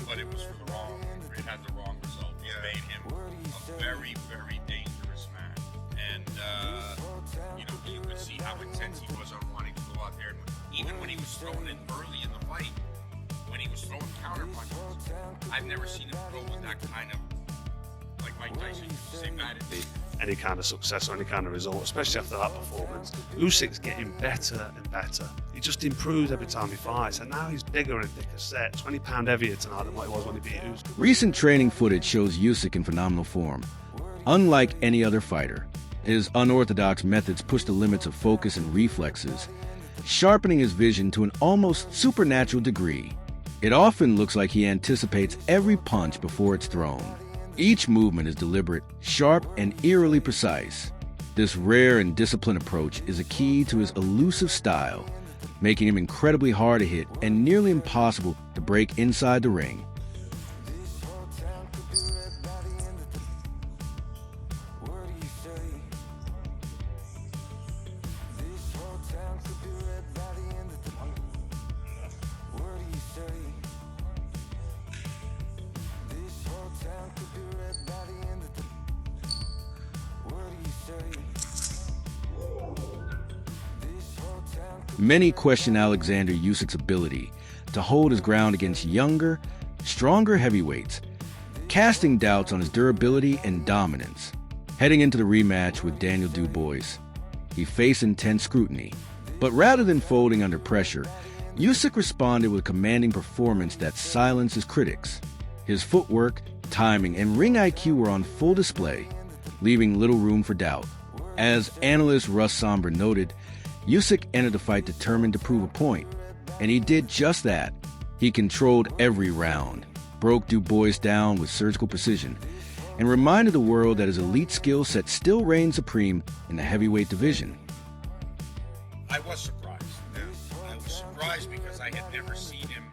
but it was for the wrong. It had the wrong result. It made him a very, very dangerous man. And you could see how intense he was on wanting to go out there. And even when he was thrown in early in the fight, when he was throwing counter punches, I've never seen him throw with that kind of, like Mike Tyson used to say, bad at any kind of success or any kind of result, especially after that performance. Usyk's getting better and better. He just improves every time he fights, and now he's bigger and thicker set, 20 pound heavier tonight than what he was when he beat Usyk. Recent training footage shows Usyk in phenomenal form. Unlike any other fighter, his unorthodox methods push the limits of focus and reflexes, sharpening his vision to an almost supernatural degree. It often looks like he anticipates every punch before it's thrown. Each movement is deliberate, sharp, and eerily precise. This rare and disciplined approach is a key to his elusive style, making him incredibly hard to hit and nearly impossible to break inside the ring. Many question Oleksandr Usyk's ability to hold his ground against younger, stronger heavyweights, casting doubts on his durability and dominance. Heading into the rematch with Daniel Dubois, he faced intense scrutiny. But rather than folding under pressure, Usyk responded with a commanding performance that silenced his critics. His footwork, timing, and ring IQ were on full display, leaving little room for doubt. As analyst Russ Somber noted, Usyk entered the fight determined to prove a point, and he did just that. He controlled every round, broke Dubois down with surgical precision, and reminded the world that his elite skill set still reigns supreme in the heavyweight division. I was surprised. I was surprised because I had never seen him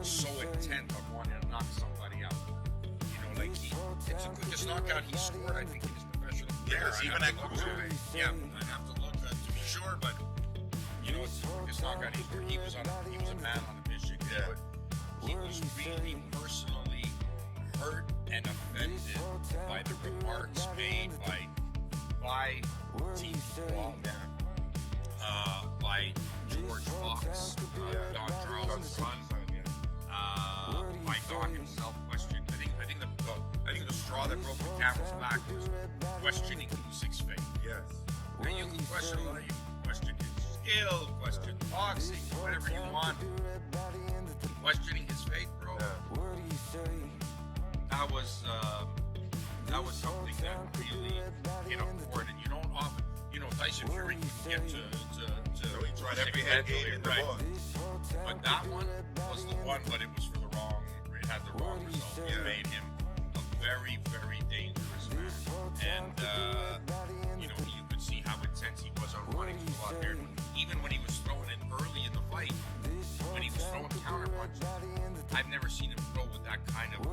so intent on wanting to knock somebody out. Like it's the quickest knockout he scored, I think, in his professional career. Yes, even at cruiserweight. Yeah, I'd have to look to be sure, but it's the quickest knockout he scored. He was a man on a mission. Yeah. He was really personally hurt and offended by the remarks made by Team Walden, by George Fox, Don Charles' son, by Don himself questioned. I think the straw that broke the camel's back was questioning Usyk's faith. Yes. And you can question a lot. You can question his skill, question boxing, whatever you want. Questioning his faith, bro. That was something that really hit a chord, and you don't often. Tyson Fury couldn't get to So he tried every head game in the book. But that one was the one, but it was for the wrong. It had the wrong result. It made him a very, very dangerous man. And you could see how intense he was on wanting to go out there. Even when he was throwing in early in the fight, when he was throwing counter punches, I've never seen him throw with that kind of,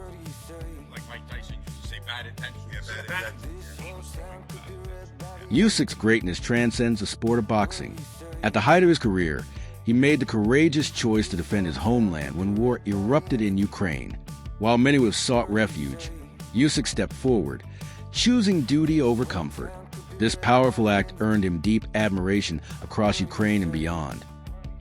like Mike Tyson used to say, bad intentions. Yeah, bad intentions. He was throwing bad intentions. Usyk's greatness transcends the sport of boxing. At the height of his career, he made the courageous choice to defend his homeland when war erupted in Ukraine. While many would have sought refuge, Usyk stepped forward, choosing duty over comfort. This powerful act earned him deep admiration across Ukraine and beyond,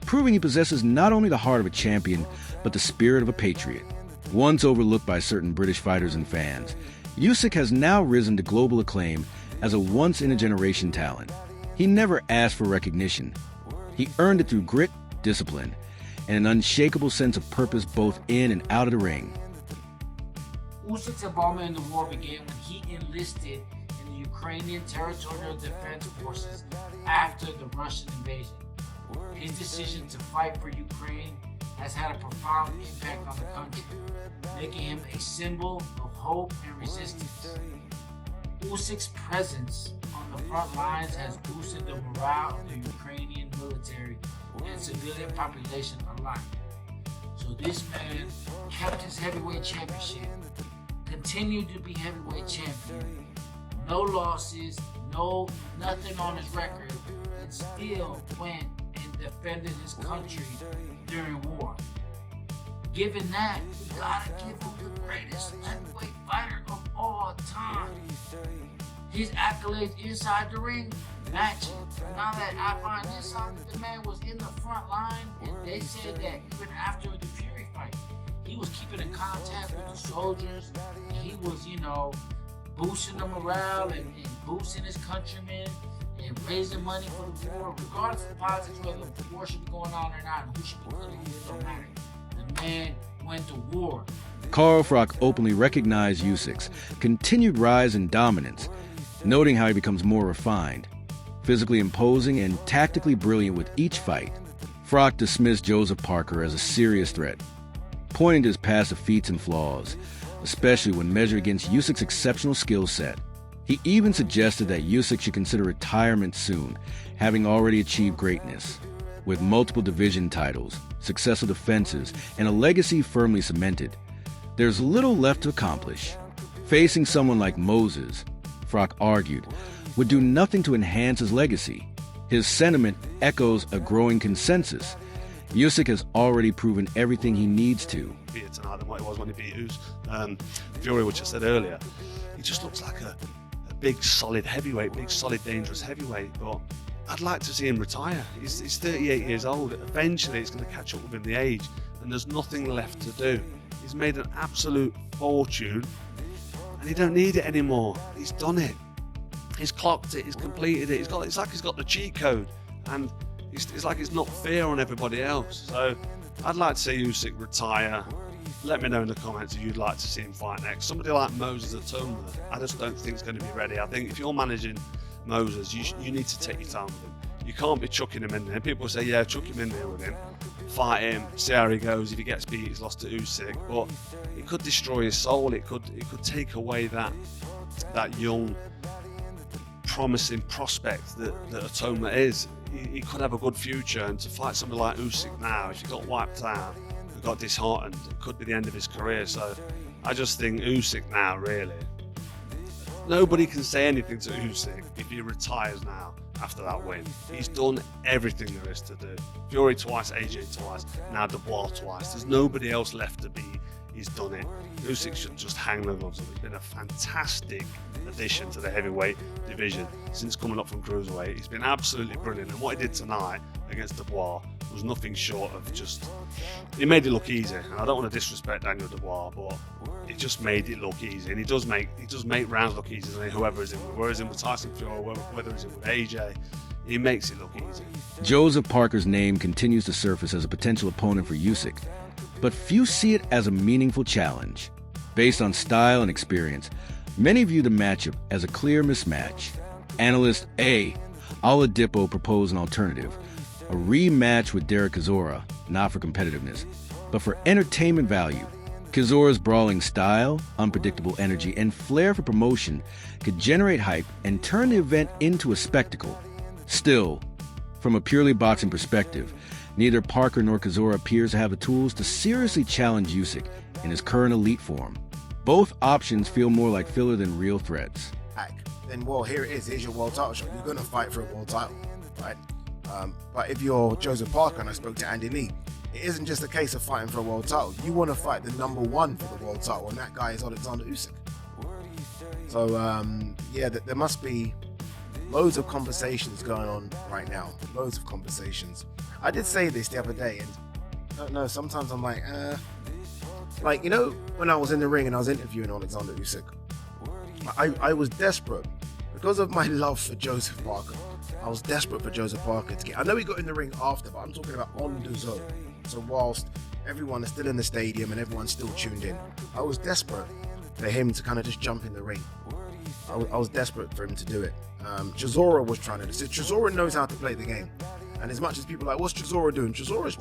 proving he possesses not only the heart of a champion, but the spirit of a patriot. Once overlooked by certain British fighters and fans, Usyk has now risen to global acclaim as a once-in-a-generation talent. He never asked for recognition. He earned it through grit, discipline, and an unshakable sense of purpose both in and out of the ring. Usyk's involvement in the war began when he enlisted in the Ukrainian Territorial Defense Forces after the Russian invasion. His decision to fight for Ukraine has had a profound impact on the country, making him a symbol of hope and resistance. Usyk's presence on the front lines has boosted the morale of the Ukrainian military and civilian population alike. So this man kept his heavyweight championship, continued to be heavyweight champion, no losses, nothing on his record, and still went and defended his country during war. given that, you gotta give him the greatest heavyweight fighter of all time. His accolades inside the ring match it. Now that I find this out, the man was in the front line, and they said that even after the Fury fight, he was keeping in contact with the soldiers. And he was, boosting the morale and boosting his countrymen and raising money for the war, regardless of the politics, whether the war should be going on or not, and who should be killing who, it don't matter. The man went to war. Carl Froch openly recognized Usyk's continued rise in dominance, noting how he becomes more refined, physically imposing and tactically brilliant with each fight. Froch dismissed Joseph Parker as a serious threat, pointing to his past defeats and flaws, especially when measured against Usyk's exceptional skill set. He even suggested that Usyk should consider retirement soon, having already achieved greatness. With multiple division titles, successful defenses, and a legacy firmly cemented, there's little left to accomplish. Facing someone like Moses, Froch argued, would do nothing to enhance his legacy. His sentiment echoes a growing consensus. Usyk has already proven everything he needs to. Better tonight than what he was when he beat Fury, which I said earlier. He just looks like a big, solid heavyweight, big, solid, dangerous heavyweight. But I'd like to see him retire. He's 38 years old. Eventually, it's going to catch up with him the age, and there's nothing left to do. He's made an absolute fortune, and he don't need it anymore. He's done it. He's clocked it. He's completed it. It's like he's got the cheat code, and it's like it's not fair on everybody else. So I'd like to see Usyk retire. Let me know in the comments if you'd like to see him fight next. Somebody like Moses Atoma, I just don't think is going to be ready. I think if you're managing Moses, you need to take your time with him. You can't be chucking him in there. People say, yeah, chuck him in there with him, fight him, see how he goes. If he gets beat, he's lost to Usyk. But it could destroy his soul. It could take away that young, promising prospect that Atoma is. He could have a good future, and to fight somebody like Usyk now, if he got wiped out, he got disheartened, it could be the end of his career. So I just think Usyk now, really, nobody can say anything to Usyk if he retires now after that win. He's done everything there is to do. Fury twice, AJ twice, now Dubois twice. There's nobody else left to beat. He's done it. Usyk should just hang the gloves up. He's been a fantastic addition to the heavyweight division since coming up from cruiserweight. He's been absolutely brilliant, and what he did tonight against Dubois was nothing short of just, he made it look easy. And I don't want to disrespect Daniel Dubois, but he just made it look easy, and he does make rounds look easy, doesn't he? Whoever is in with, whether he's in with Tyson Fury, whether he's in with AJ, he makes it look easy. Joseph Parker's name continues to surface as a potential opponent for Usyk, but few see it as a meaningful challenge. Based on style and experience, many view the matchup as a clear mismatch. Analyst A. Oladipo proposed an alternative, a rematch with Derek Chisora, not for competitiveness, but for entertainment value. Chisora's brawling style, unpredictable energy, and flair for promotion could generate hype and turn the event into a spectacle. Still, from a purely boxing perspective, neither Parker nor Chisora appears to have the tools to seriously challenge Usyk in his current elite form. Both options feel more like filler than real threats. Then, well, here it is. Here's your world title shot. You're going to fight for a world title, right? But if you're Joseph Parker, and I spoke to Andy Lee, it isn't just a case of fighting for a world title. You want to fight the number one for the world title, and that guy is Oleksandr Usyk. So, yeah, there must be loads of conversations going on right now. Loads of conversations. I did say this the other day, and I don't know, sometimes I'm like, when I was in the ring and I was interviewing Oleksandr Usyk, I was desperate because of my love for Joseph Parker. I was desperate for Joseph Parker to get. I know he got in the ring after, but I'm talking about on the zone. So whilst everyone is still in the stadium and everyone's still tuned in, I was desperate for him to kind of just jump in the ring. I was desperate for him to do it. Chisora was trying to do it. Chisora knows how to play the game. And as much as people are like, what's Chisora doing? Chisora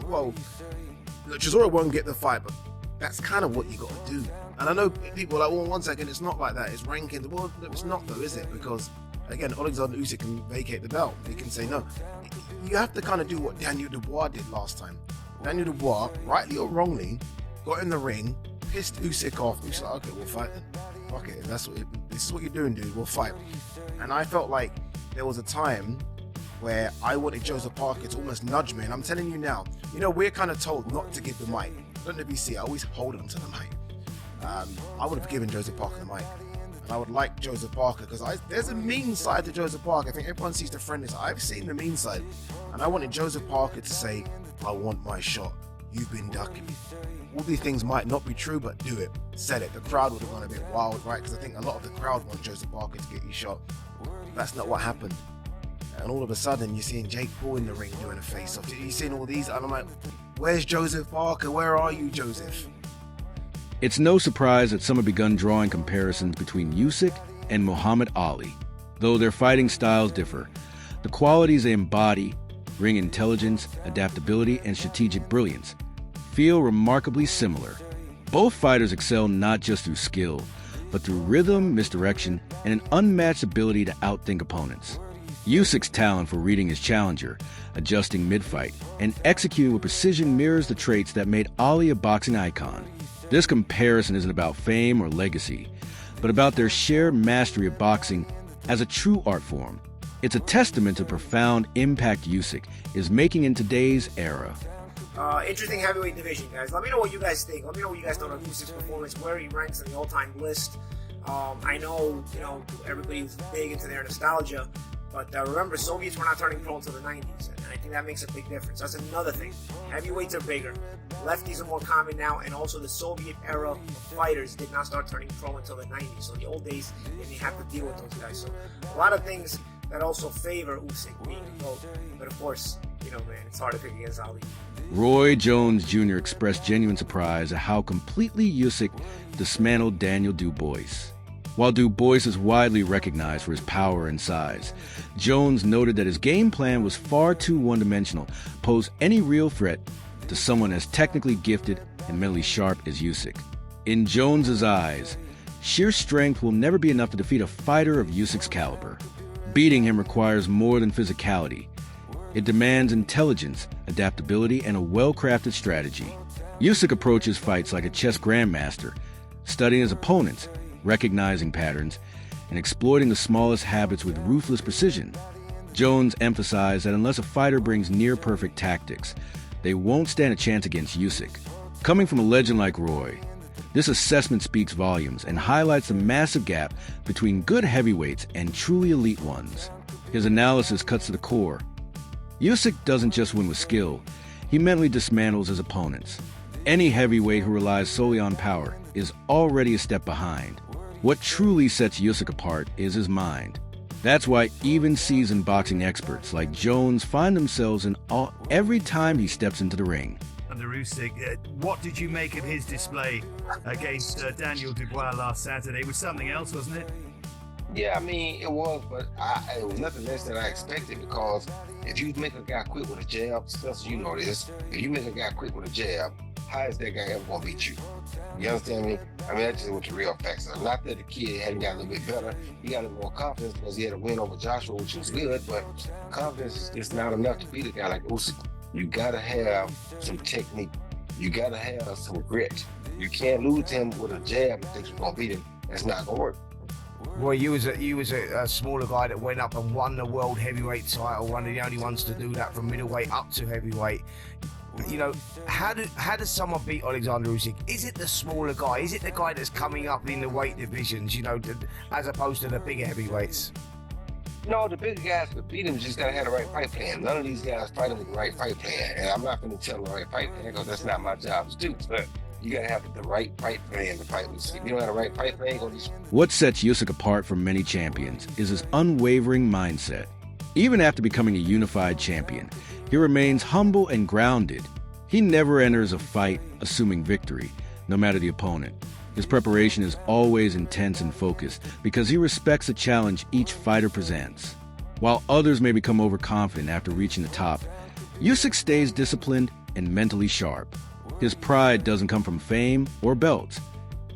won't get the fight, but that's kind of what you got to do. And I know people are like, well, 1 second, it's not like that. It's ranking. Well, it's not though, is it? Because, again, Oleksandr Usyk can vacate the belt. He can say no. You have to kind of do what Daniel Dubois did last time. Daniel Dubois, rightly or wrongly, got in the ring, pissed Usyk off. He's like, okay, we'll fight then. Fuck it. This is what you're doing, dude. We'll fight. And I felt like there was a time where I wanted Joseph Parker to almost nudge me. And I'm telling you now, we're kind of told not to give the mic. don't know if you see, I always hold on to the mic. I would have given Joseph Parker the mic. And I would like Joseph Parker, because there's a mean side to Joseph Parker. I think everyone sees the friendly side. I've seen the mean side. And I wanted Joseph Parker to say, I want my shot. You've been ducking me. All these things might not be true, but do it. Said it. The crowd would have gone a bit wild, right? Because I think a lot of the crowd want Joseph Parker to get his shot. That's not what happened. And all of a sudden, you're seeing Jake Paul in the ring doing a face-off. You're seeing all these, and I'm like, where's Joseph Parker? Where are you, Joseph? It's no surprise that some have begun drawing comparisons between Usyk and Muhammad Ali. Though their fighting styles differ, the qualities they embody, ring intelligence, adaptability, and strategic brilliance, feel remarkably similar. Both fighters excel not just through skill, but through rhythm, misdirection, and an unmatched ability to outthink opponents. Usyk's talent for reading his challenger, adjusting mid-fight, and executing with precision mirrors the traits that made Ali a boxing icon. This comparison isn't about fame or legacy, but about their shared mastery of boxing as a true art form. It's a testament to the profound impact Usyk is making in today's era. Interesting heavyweight division, guys. Let me know what you guys think. Let me know what you guys thought of Usyk's performance, where he ranks in the all-time list. I know, everybody's big into their nostalgia, but remember, Soviets were not turning pro until the 90s, and I think that makes a big difference. That's another thing. Heavyweights are bigger. Lefties are more common now, and also the Soviet era fighters did not start turning pro until the 90s. So in the old days, they didn't have to deal with those guys. So a lot of things that also favor Usyk being a GOAT. But of course, man, it's hard to pick against Ali. Roy Jones Jr. expressed genuine surprise at how completely Usyk dismantled Daniel Dubois. While Dubois is widely recognized for his power and size, Jones noted that his game plan was far too one-dimensional, pose any real threat to someone as technically gifted and mentally sharp as Usyk. In Jones's eyes, sheer strength will never be enough to defeat a fighter of Usyk's caliber. Beating him requires more than physicality. It demands intelligence, adaptability, and a well-crafted strategy. Usyk approaches fights like a chess grandmaster, studying his opponents, recognizing patterns, and exploiting the smallest habits with ruthless precision. Jones emphasized that unless a fighter brings near-perfect tactics, they won't stand a chance against Usyk. Coming from a legend like Roy, this assessment speaks volumes and highlights the massive gap between good heavyweights and truly elite ones. His analysis cuts to the core. Usyk doesn't just win with skill, he mentally dismantles his opponents. Any heavyweight who relies solely on power is already a step behind. What truly sets Usyk apart is his mind. That's why even seasoned boxing experts like Jones find themselves in awe every time he steps into the ring. Under Usyk, what did you make of his display against Daniel Dubois last Saturday? It was something else, wasn't it? Yeah, it was, but it was nothing less than I expected, because if you make a guy quit with a jab, Spencer, you know this, if you make a guy quit with a jab, how is that guy ever going to beat you? You understand me? That's just what the real facts are. Not that the kid hadn't got a little bit better. He got a little more confidence because he had a win over Joshua, which was good, but confidence is just not enough to beat a guy like Usyk. You got to have some technique. You got to have some grit. You can't lose him with a jab and think you're going to beat him. That's not going to work. Well, you was a smaller guy that went up and won the world heavyweight title, one of the only ones to do that from middleweight up to heavyweight. How does someone beat Oleksandr Usyk? Is it the smaller guy? Is it the guy that's coming up in the weight divisions, as opposed to the bigger heavyweights? No, the bigger guys could beat him, just got to have the right fight plan. None of these guys fight him with the right fight plan. And I'm not going to tell them the right fight plan, because that's not my job to do. But you got to have the right fight plan to fight with. If you don't have the right fight plan, you're going to be... What sets Usyk apart from many champions is his unwavering mindset. Even after becoming a unified champion, he remains humble and grounded. He never enters a fight assuming victory, no matter the opponent. His preparation is always intense and focused because he respects the challenge each fighter presents. While others may become overconfident after reaching the top, Usyk stays disciplined and mentally sharp. His pride doesn't come from fame or belts.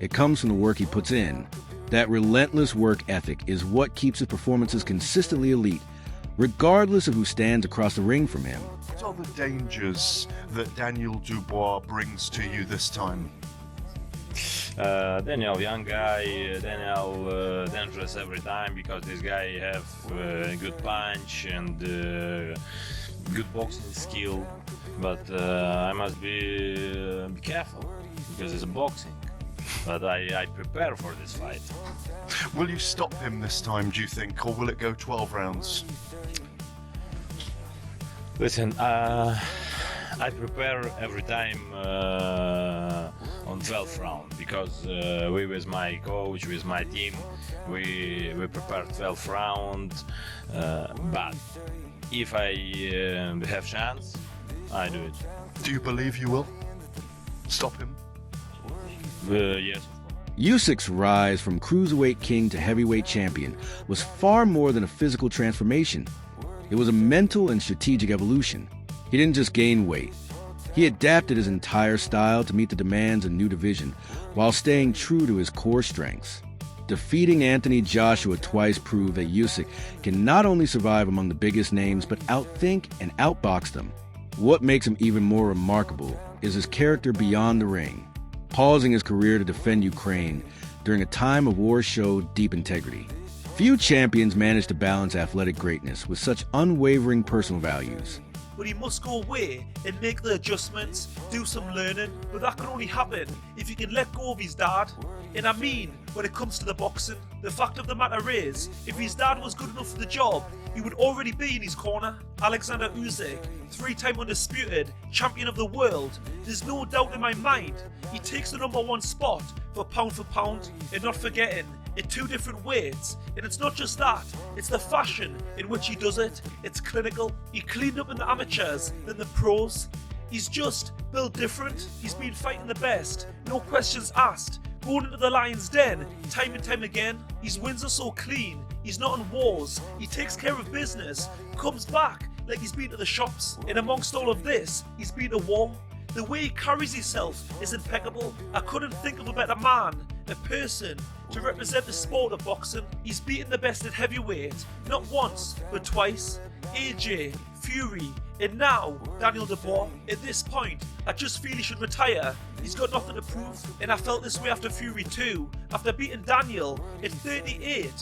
It comes from the work he puts in. That relentless work ethic is what keeps his performances consistently elite, regardless of who stands across the ring from him. What are the dangers that Daniel Dubois brings to you this time? Daniel, young guy, Daniel dangerous every time, because this guy have good punch and good boxing skill, but I must be careful. because it's boxing. But I prepare for this fight. Will you stop him this time, do you think, or will it go 12 rounds? Listen, I prepare every time on 12th round because we with my coach, with my team, we prepare 12th round. But if I have chance, I do it. Do you believe you will stop him? Yes. Usyk's rise from cruiserweight king to heavyweight champion was far more than a physical transformation. It was a mental and strategic evolution. He didn't just gain weight. He adapted his entire style to meet the demands of a new division while staying true to his core strengths. Defeating Anthony Joshua twice proved that Usyk can not only survive among the biggest names but outthink and outbox them. What makes him even more remarkable is his character beyond the ring. Pausing his career to defend Ukraine during a time of war showed deep integrity. Few champions manage to balance athletic greatness with such unwavering personal values. But he must go away and make the adjustments, do some learning, but that can only happen if he can let go of his dad. And I mean, when it comes to the boxing, the fact of the matter is, if his dad was good enough for the job, he would already be in his corner. Oleksandr Usyk, 3-time undisputed champion of the world, there's no doubt in my mind, he takes the #1 spot for pound, and not forgetting, at 2 different weights. And it's not just that, it's the fashion in which he does it. It's clinical. He cleaned up in the amateurs than the pros. He's just built different. He's been fighting the best, no questions asked, going into the lion's den time and time again. His wins are so clean. He's not in wars. He takes care of business, comes back like he's been to the shops. And amongst all of this, he's been to war. The way he carries himself is impeccable. I couldn't think of a better man, a person, to represent the sport of boxing. He's beaten the best at heavyweight, not once, but twice. AJ, Fury, and now Daniel Dubois. At this point, I just feel he should retire. He's got nothing to prove, and I felt this way after Fury 2, after beating Daniel at 38.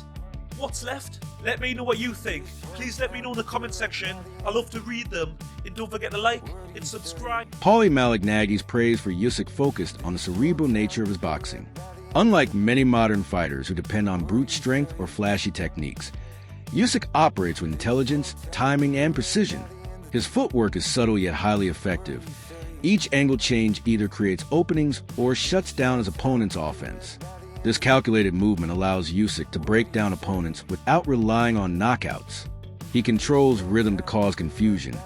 What's left? Let me know what you think. Please let me know in the comment section. I love to read them. And don't forget to like and subscribe. Paulie Malignaggi's praise for Usyk focused on the cerebral nature of his boxing. Unlike many modern fighters who depend on brute strength or flashy techniques, Usyk operates with intelligence, timing, and precision. His footwork is subtle yet highly effective. Each angle change either creates openings or shuts down his opponent's offense. This calculated movement allows Usyk to break down opponents without relying on knockouts. He controls rhythm to cause confusion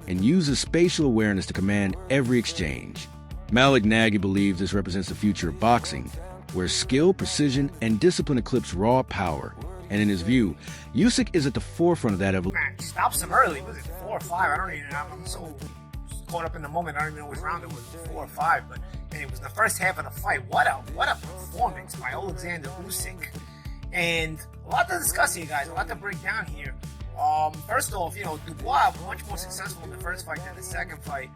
and uses spatial awareness to command every exchange. Malignaggi believes this represents the future of boxing, where skill, precision, and discipline eclipse raw power. And in his view, Usyk is at the forefront of that evolution. Man, stops him early. Was it 4 or 5? I don't even know. I'm so caught up in the moment. I don't even know which round it was, 4 or 5. But and it was the first half of the fight. What a performance by Oleksandr Usyk. And a lot to discuss here, guys. A lot to break down here. First off, Dubois much more successful in the first fight than the second fight.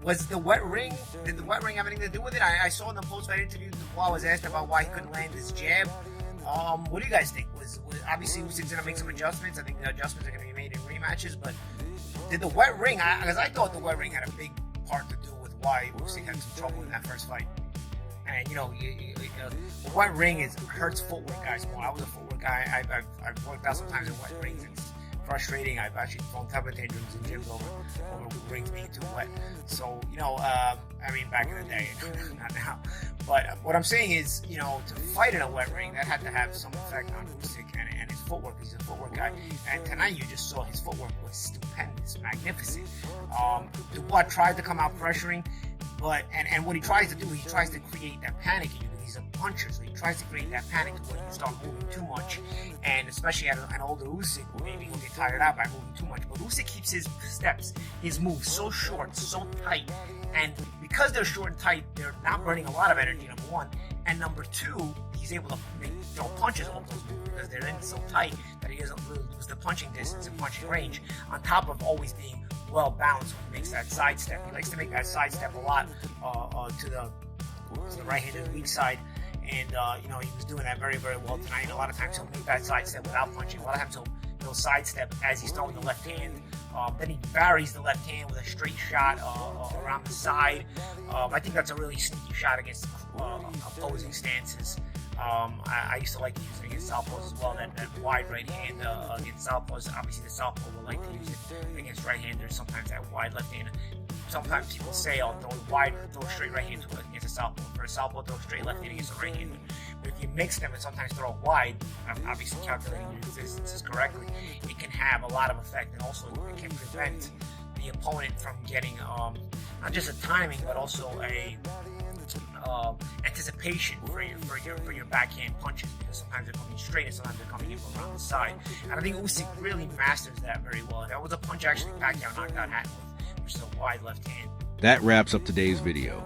Was the wet ring? Did the wet ring have anything to do with it? I saw in the post-fight interview, Dubois was asked about why he couldn't land his jab. What do you guys think? Was obviously Usyk's gonna make some adjustments. I think the adjustments are gonna be made in rematches. But did the wet ring? Because I thought the wet ring had a big part to do with why Usyk had some trouble in that first fight. And the wet ring hurts footwork guys more. I was a footwork guy. I've worked out sometimes in wet rings. It's frustrating. I've actually thrown temper tantrums in gyms over rings being too wet. So back in the day, not now. But what I'm saying is, to fight in a wet ring, that had to have some effect on Usyk and his footwork. He's a footwork guy. And tonight you just saw his footwork was stupendous, magnificent. Dubois tried to come out pressuring, but and what he tries to do, he tries to create that panic in you. He's a puncher, so he tries to create that panic to where you start moving too much. And especially at an older Usyk, maybe he'll get tired out by moving too much. But Usyk keeps his steps, his moves so short, so tight. And because they're short and tight, they're not burning a lot of energy, number one. And number two, he's able to throw punches off those moves because they're in so tight that he doesn't really lose the punching distance and punching range, on top of always being well balanced when he makes that sidestep. He likes to make that sidestep a lot to the right-handed weak side. And, he was doing that very, very well tonight. A lot of times he'll make that sidestep without punching. A lot of times he'll sidestep as he's throwing the left hand Then he varies the left hand with a straight shot around the side. I think that's a really sneaky shot against opposing stances. I used to like to use it against southpaws as well. That wide right hand against southpaws. Obviously, the southpaw will like to use it against right-handers. Sometimes that wide left hand. Sometimes people say, "Oh, throw a straight right hand against a southpaw." For a southpaw, throw a straight left hand against a right hand. But if you mix them and sometimes throw it wide, obviously calculating your distances correctly, it can have a lot of effect, and also it can prevent the opponent from getting not just a timing, but also a anticipation for your backhand punches, because sometimes they're coming straight and sometimes they're coming in from around the side. And I think Usyk really masters that very well. That was a punch actually Pacquiao knocked out Hatton with, which is a wide left hand. That wraps up today's video.